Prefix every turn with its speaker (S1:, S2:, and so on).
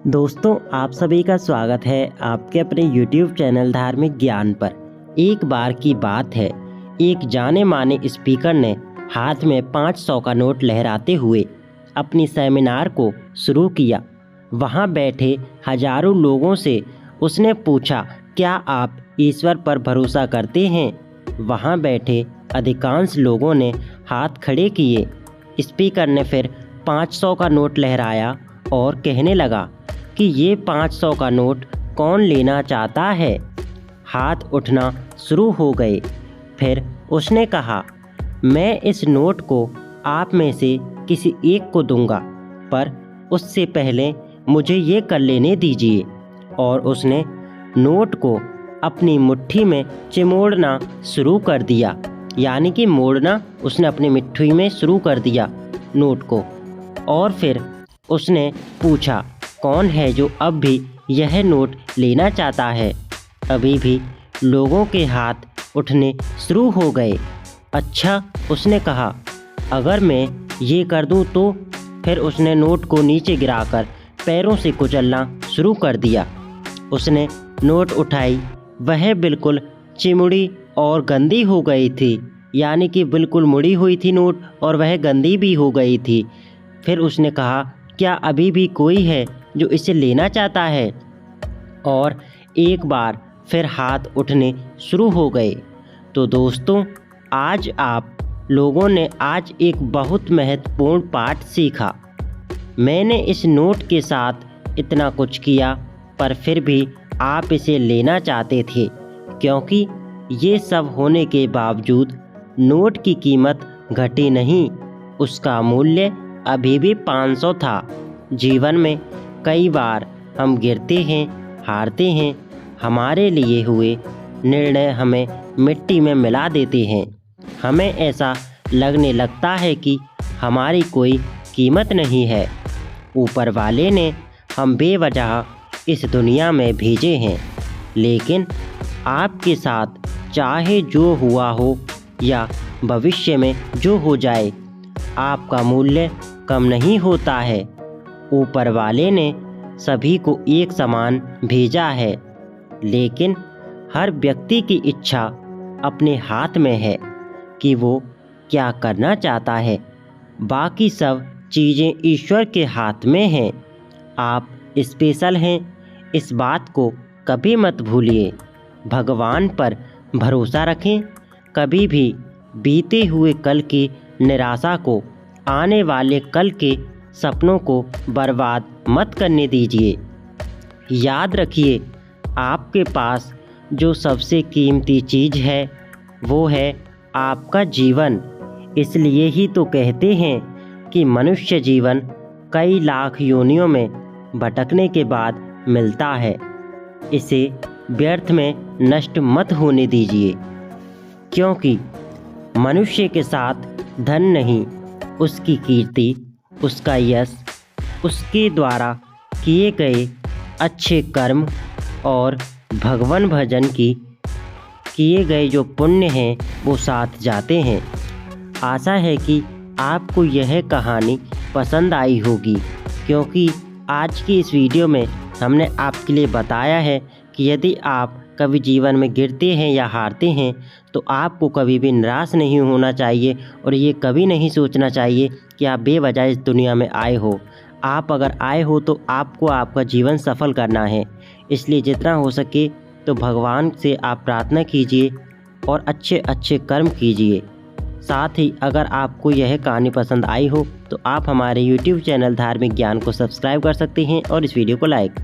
S1: दोस्तों, आप सभी का स्वागत है आपके अपने YouTube चैनल धार्मिक ज्ञान पर। एक बार की बात है, एक जाने माने स्पीकर ने हाथ में 500 का नोट लहराते हुए अपनी सेमिनार को शुरू किया। वहां बैठे हजारों लोगों से उसने पूछा, क्या आप ईश्वर पर भरोसा करते हैं? वहां बैठे अधिकांश लोगों ने हाथ खड़े किए। स्पीकर ने फिर 500 का नोट लहराया और कहने लगा कि ये 500 का नोट कौन लेना चाहता है? हाथ उठना शुरू हो गए। फिर उसने कहा, मैं इस नोट को आप में से किसी एक को दूंगा, पर उससे पहले मुझे ये कर लेने दीजिए। और उसने नोट को अपनी मुट्ठी में चिमोड़ना शुरू कर दिया, यानी कि मोड़ना उसने अपनी मुट्ठी में शुरू कर दिया नोट को। और फिर उसने पूछा, कौन है जो अब भी यह नोट लेना चाहता है? अभी भी लोगों के हाथ उठने शुरू हो गए। अच्छा, उसने कहा, अगर मैं ये कर दूं तो? फिर उसने नोट को नीचे गिराकर पैरों से कुचलना शुरू कर दिया। उसने नोट उठाई, वह बिल्कुल चिमुड़ी और गंदी हो गई थी, यानी कि बिल्कुल मुड़ी हुई थी नोट और वह गंदी भी हो गई थी। फिर उसने कहा, क्या अभी भी कोई है जो इसे लेना चाहता है? और एक बार फिर हाथ उठने शुरू हो गए। तो दोस्तों, आज आप लोगों ने आज एक बहुत महत्वपूर्ण पाठ सीखा। मैंने इस नोट के साथ इतना कुछ किया, पर फिर भी आप इसे लेना चाहते थे, क्योंकि ये सब होने के बावजूद नोट की कीमत घटी नहीं, उसका मूल्य अभी भी 500 था। जीवन में कई बार हम गिरते हैं, हारते हैं, हमारे लिए हुए निर्णय हमें मिट्टी में मिला देते हैं। हमें ऐसा लगने लगता है कि हमारी कोई कीमत नहीं है। ऊपर वाले ने हम बेवजह इस दुनिया में भेजे हैं, लेकिन आपके साथ चाहे जो हुआ हो या भविष्य में जो हो जाए, आपका मूल्य कम नहीं होता है। ऊपर वाले ने सभी को एक समान भेजा है, लेकिन हर व्यक्ति की इच्छा अपने हाथ में है कि वो क्या करना चाहता है। बाकी सब चीज़ें ईश्वर के हाथ में हैं। आप स्पेशल हैं, इस बात को कभी मत भूलिए। भगवान पर भरोसा रखें। कभी भी बीते हुए कल की निराशा को आने वाले कल के सपनों को बर्बाद मत करने दीजिए। याद रखिए, आपके पास जो सबसे कीमती चीज़ है वो है आपका जीवन। इसलिए ही तो कहते हैं कि मनुष्य जीवन कई लाख योनियों में भटकने के बाद मिलता है। इसे व्यर्थ में नष्ट मत होने दीजिए, क्योंकि मनुष्य के साथ धन नहीं, उसकी कीर्ति, उसका यश, उसके द्वारा किए गए अच्छे कर्म और भगवान भजन की किए गए जो पुण्य हैं वो साथ जाते हैं। आशा है कि आपको यह कहानी पसंद आई होगी, क्योंकि आज की इस वीडियो में हमने आपके लिए बताया है कि यदि आप कभी जीवन में गिरते हैं या हारते हैं तो आपको कभी भी निराश नहीं होना चाहिए और ये कभी नहीं सोचना चाहिए कि आप बेवजह इस दुनिया में आए हो। आप अगर आए हो तो आपको आपका जीवन सफल करना है। इसलिए जितना हो सके तो भगवान से आप प्रार्थना कीजिए और अच्छे अच्छे कर्म कीजिए। साथ ही अगर आपको यह कहानी पसंद आई हो तो आप हमारे YouTube चैनल धार्मिक ज्ञान को सब्सक्राइब कर सकते हैं और इस वीडियो को लाइक